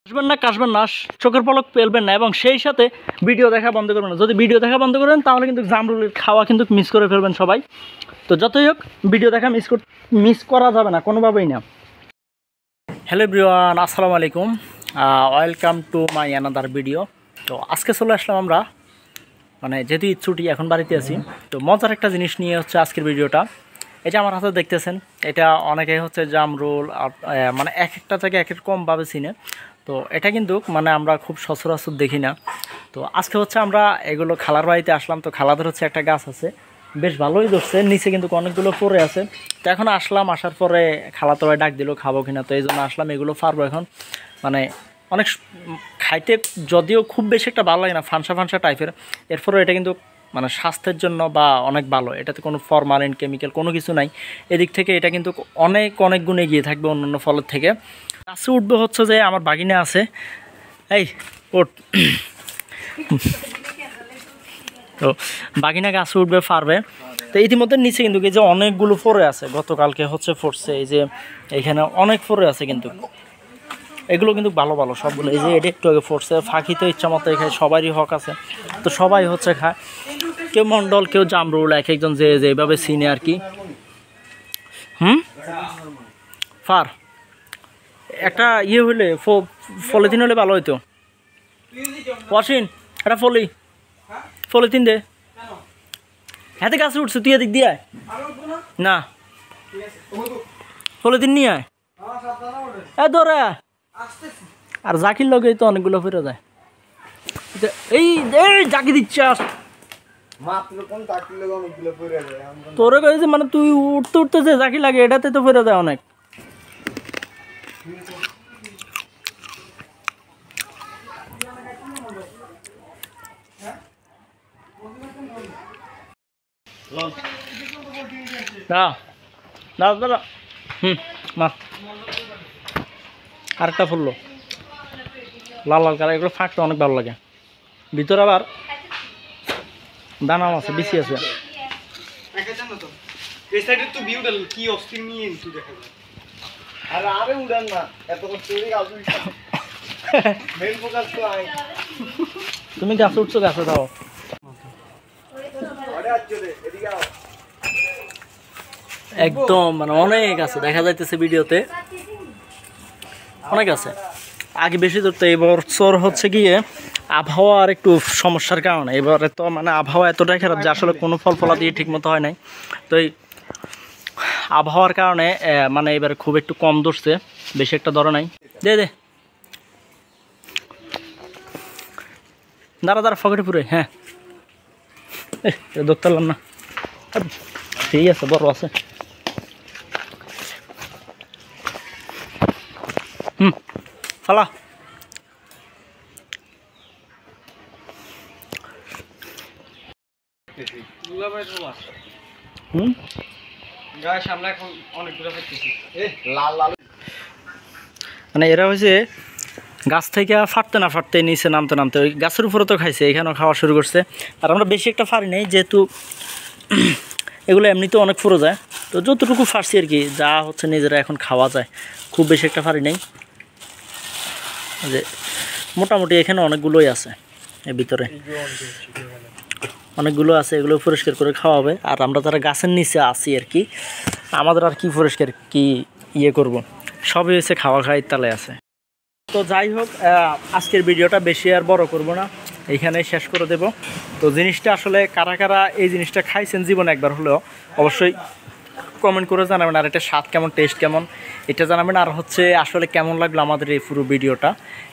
কাশবেন না, চোখের পলক ফেলবেন না, এবং সেই সাথে ভিডিও দেখা বন্ধ করবেন না। যদি ভিডিও দেখা বন্ধ করেন তাহলে কিন্তু জামরুলের খাওয়া কিন্তু মিস করে ফেলবেন সবাই। তো যতই হোক ভিডিও দেখা মিস করা যাবে না কোনোভাবেই না। হ্যালো এভরিওয়ান, আসসালামু আলাইকুম, welcome to my another video. তো আজকে চলে আসলাম আমরা, মানে যেহেতু ঈদ ছুটি এখন বাড়িতে আছি, তো মজার একটা জিনিস নিয়ে হচ্ছে আজকের ভিডিওটা। এটা আমার হাতে দেখতেছেন, এটা অনেকে হচ্ছে জামরুল, মানে এক একটা জায়গায় এক এক কমভাবে চিনে। তো এটা কিন্তু মানে আমরা খুব সচরাচর দেখি না। তো আজকে হচ্ছে আমরা এগুলো খালার বাড়িতে আসলাম। তো খালাদের হচ্ছে একটা গাছ আছে, বেশ ভালোই ধরছে, নিচে কিন্তু অনেকগুলো পড়ে আছে। তো এখন আসলাম, আসার পরে খালা তো ডাক দিল খাবো কিনা, তো এই জন্য আসলাম। এগুলো পারবো এখন, মানে অনেক খাইতে যদিও খুব বেশি একটা ভালো লাগে না, ফানসা ফানসা টাইপের, এরপরেও এটা কিন্তু মানে স্বাস্থ্যের জন্য বা অনেক ভালো। এটাতে কোনো ফরমালিন কেমিক্যাল কোনো কিছু নাই। এদিক থেকে এটা কিন্তু অনেক গুণে এগিয়ে থাকবে অন্যান্য ফলের থেকে। গাছে উঠবে হচ্ছে যে আমার বাগিনা আছে, এই ওঠ, তো বাগিনা গাছে উঠবে পারবে। তো ইতিমধ্যে নিচে কিন্তু এই যে অনেকগুলো ফোরে আছে, গতকালকে হচ্ছে ফোরছে, এই যে এখানে অনেক ফোরে আছে, কিন্তু এগুলো কিন্তু ভালো ভালো সবগুলো। এই যে এটা একটু আগে ফোরছে, ফাঁকি তো ইচ্ছা মতো খায়, সবারই হক আছে, তো সবাই হচ্ছে খায়, কেউ মন্ডল কেউ জামরুল, এক একজন যে যেভাবে চিনে আর কি। ফার একটা ইয়ে হইলে পলিথিন হলে ভালো হইতো। ওয়াসিন একটা পলিথিন দে, হাতে গাছে উঠছে, তুই এদিক দিয়ে না, পলিথিন নিয়ে আয় ধরে। আর জাকির লগে তো অনেকগুলো ফিরে যায়, এই জাকি দিচ্ছে তোরে কয়েছে, মানে তুই উঠতে উঠতে যে জাকি লাগে এটাতে তো ফিরে যায় অনেক। দাদা মাছ আরেকটা ফুললো লাল লাল কালার, এগুলো ফাঁকটা অনেক ভালো লাগে। ভিতরে আবার দানাও আছে, বেশি আছে। তুমি গাছে উঠছো, গাছে দাও। একদম মানে অনেক আছে, দেখা যাইতেছে ভিডিওতে অনেক আছে। আগে বেশি ধরতো, এবছর হচ্ছে গিয়ে আবহাওয়ার একটু সমস্যার কারণে এবারে তো মানে আবহাওয়া এতটাই খারাপ যে আসলে কোনো ফল ফলা দিয়ে ঠিক মতো হয় নাই। তো এই আবহাওয়ার কারণে মানে এবারে খুব একটু কম ধরছে, বেশি একটা ধরে নাই। দে দাঁড়া ফকেটে পুরে, হ্যাঁ ধরতে পারলাম না, ঠিক আছে বড় আছে। ফালা মানে এরা হয়েছে গাছ থেকে ফাটতে না ফাটতে নিচে নামতে নামতে ওই গাছের উপরে তো খাইছে, এখানেও খাওয়া শুরু করছে। আর আমরা বেশি একটা ফাড়ি নেই, যেহেতু এগুলো এমনিতেও অনেক ফুরো যায়, তো যতটুকু ফাড়ছি আর কি, যা হচ্ছে নিজেরা এখন খাওয়া যায়, খুব বেশি একটা ফাড়ি নেই। যে মোটামুটি এখানে অনেকগুলোই আছে, এর ভিতরে অনেকগুলো আছে, এগুলো পরিষ্কার করে খাওয়া হবে। আর আমরা যারা গাছের নিচে আছি আর কি, আমাদের আর কি পরিষ্কার কি ইয়ে করব, সবই হচ্ছে খাওয়া খাওয়ার তালে আছে। তো যাই হোক, আজকের ভিডিওটা বেশি আর বড় করব না, এইখানেই শেষ করে দেব। তো জিনিসটা আসলে কারা কারা এই জিনিসটা খাইছেন জীবনে একবার হলেও অবশ্যই কমেন্ট করে জানাবেন। আর এটা স্বাদ কেমন, টেস্ট কেমন এটা জানাবেন। আর হচ্ছে আসলে কেমন লাগলো আমাদের এই পুরো ভিডিওটা,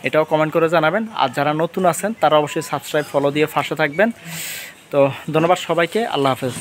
এটাও কমেন্ট করে জানাবেন। আর যারা নতুন আছেন তারা অবশ্যই সাবস্ক্রাইব ফলো দিয়ে পাশে থাকবেন। তো ধন্যবাদ সবাইকে, আল্লাহ হাফেজ।